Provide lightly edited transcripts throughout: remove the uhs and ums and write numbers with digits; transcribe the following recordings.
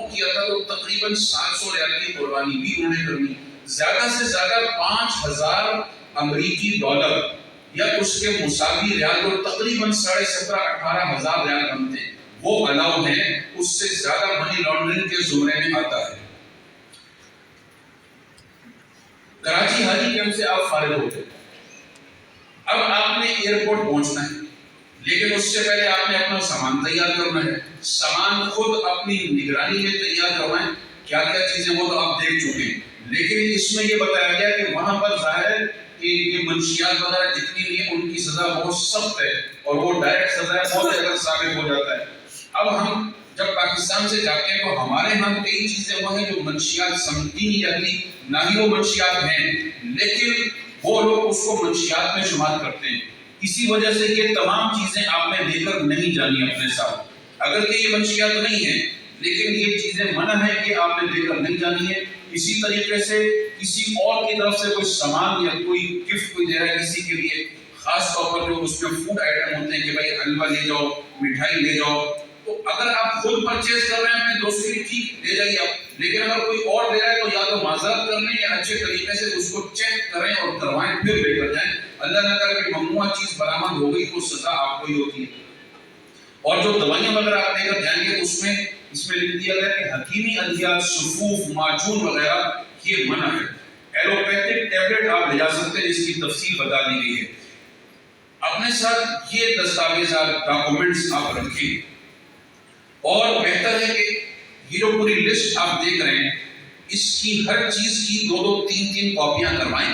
Move کیا تھا تو تقریباً 700 ریال کی قربانی بھی انہوں نے کرنی. زیادہ سے زیادہ 5000 امریکی ڈالر یا اس کے مساوی ریال جو تقریباً 17,500-18,000 ریال بنتے ہیں وہ الاؤ ہیں. اس سے زیادہ منی لانڈرنگ کے زمرے میں آتا ہے. کراچی حاجی کیمپ سے آپ فارغ ہوتے ہیں. اب آپ نے ایئرپورٹ پہنچنا ہے لیکن اس سے پہلے آپ نے اپنا سامان تیار کرنا ہے. سامان خود اپنی نگرانی میں تیار کروائیں. کیا کیا چیزیں وہ تو آپ دیکھ چکے ہیں لیکن اس میں یہ بتایا گیا کہ وہاں پر ظاہر ہے کہ یہ منشیات وغیرہ جتنی بھی ہیں ان کی سزا بہت سخت ہے اور وہ ڈائریکٹ سزا ہے بہت اگر ثابت ہو جاتا ہے. اب ہم جب پاکستان سے جاتے ہیں تو ہمارے ہاں کئی چیزیں وہ ہیں جو منشیات سمجھی نہیں جاتی نہ ہی وہ منشیات ہیں لیکن وہ لوگ اس کو منشیات میں شمار کرتے ہیں. اسی وجہ سے یہ تمام چیزیں آپ نے لے کر نہیں جانی اپنے ساتھ. اگر کہ یہ منشیات نہیں ہیں لیکن یہ چیزیں منع ہے کہ آپ نے لے کر نہیں جانی ہے. اسی طریقے سے کسی اور کی طرف سے کوئی سامان یا کوئی گفٹ کوئی دے رہا ہے کسی کے لیے خاص طور پر جو اس میں فوڈ آئٹم ہوتے ہیں کہ بھائی حلوہ لے جاؤ مٹھائی لے جاؤ تو اگر آپ خود پرچیز کر رہے ہیں اپنے دوست کے لیے ٹھیک لے جائیے آپ لیکن اگر کوئی اور دے رہا ہے تو یا تو معذرت کر لیں یا اچھے طریقے سے اس کو چیک کریں اور کروائیں پھر لے کر جائیں. اللہ نہ کرے کہ ممنوع چیز برآمد ہو گئی تو سزا آپ کو ہی ہوتی ہے. اور جو دوائیاں وغیرہ آپ لے کر جائیں گے اس میں لکھ دیا گیا کہ حکیمی ادویات سفوف معجون وغیرہ یہ منع ہے. ایلوپیتھک ٹیبلٹ آپ لے جا سکتے ہیں جس کی تفصیل بتا دی گئی ہے. اپنے ساتھ یہ دستاویزات ڈاکومنٹس آپ رکھیں اور بہتر ہے کہ یہ جو پوری لسٹ آپ دیکھ رہے ہیں اس کی ہر چیز کی 2-3 کاپیاں کروائیں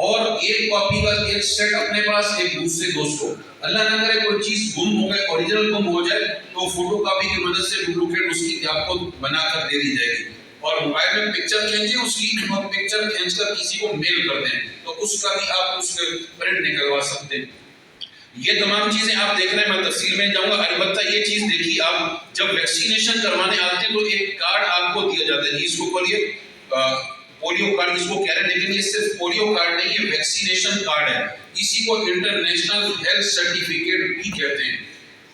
اور ایک کاپی کا ایک سیٹ اپنے پاس ایک دوسرے دوست کو. اللہ نہ کرے کوئی چیز گم ہو گئے اوریجنل گم ہو جائے تو فوٹو کاپی کی مدد سے ڈپلیکیٹ اس کی آپ کو بنا کر دے دی جائے گی اور موبائل میں پکچر کھینچیں اس کی اور پکچر کھینچ کر کسی کو میل کر دیں تو اس کا بھی آپ اس کے پرنٹ نکلوا سکتے ہیں. یہ تمام چیزیں آپ دیکھ رہے ہیں میں تفصیل میں جاؤں گا. البتہ یہ چیز دیکھیے آپ جب ویکسینیشن کروانے آتے ہیں تو ایک کارڈ آپ کو دیا جاتا ہے اس کو کہیے پولیو کارڈ اس کو کہہ رہے ہیں لیکن یہ صرف پولیو کارڈ نہیں ہے ویکسینیشن کارڈ ہے. اسی کو انٹرنیشنل ہیلتھ سرٹیفکیٹ بھی کہتے ہیں.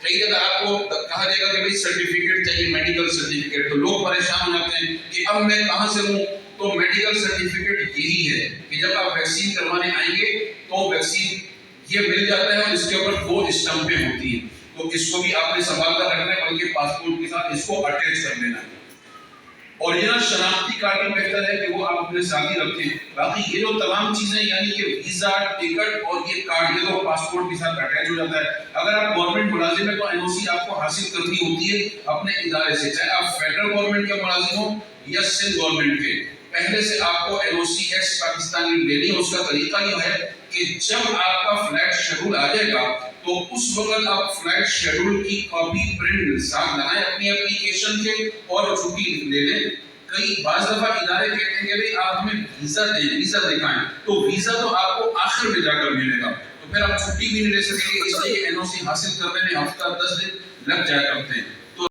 کئی جگہ آپ کو کہا جائے گا کہ بھائی سرٹیفکیٹ چاہیے میڈیکل سرٹیفکیٹ تو لوگ پریشان ہو جاتے ہیں کہ اب میں کہاں سے لوں. تو میڈیکل سرٹیفکیٹ یہی ہے کہ جب آپ ویکسین کروانے آئیں گے تو ویکسین یہ مل جاتا ہے اور اس کے اوپر 2 اسٹمپیں ہوتی ہیں تو اس کو بھی آپ نے سنبھال کر رکھنا ہے بلکہ پاسپورٹ کے ساتھ اس کو اٹیچ کر لینا ہے. اوریجنل شناختی کارڈ بھی بہتر ہے کہ وہ آپ اپنے ساتھ ہی رکھیں. باقی یہ جو تمام چیزیں یعنی کہ ویزا ٹکٹ اور یہ کارڈ یہ تو پاسپورٹ کے ساتھ اٹیچ ہو جاتا ہے. اگر آپ گورنمنٹ ملازم ہیں تو این او سی آپ کو حاصل کرنی ہوتی ہے اپنے ادارے سے چاہے آپ فیڈرل گورنمنٹ کے ملازم ہوں یا سندھ گورنمنٹ کے. پہلے سے آپ کو این او سی ایکس پاکستانی لینی ہے. اس کا طریقہ یہ ہے کہ جب آپ کا فلائٹ شیڈول آ جائے گا تو اس وقت آپ فلائٹ شیڈول کی کاپی پرنٹ ساتھ لگائیں اپنی اپلیکیشن کے اور چھٹی لے لیں. کئی بعض دفعہ ادارے کہتے ہیں کہ بھئی آپ ہمیں ویزا دیں ویزا دکھائیں تو ویزا تو آپ کو آخر میں جا کر ملے گا تو پھر آپ چھٹی بھی نہیں لے سکیں گے. اس لیے این او سی حاصل کرنے میں ہفتہ 10 دن لگ جایا کرتے ہیں.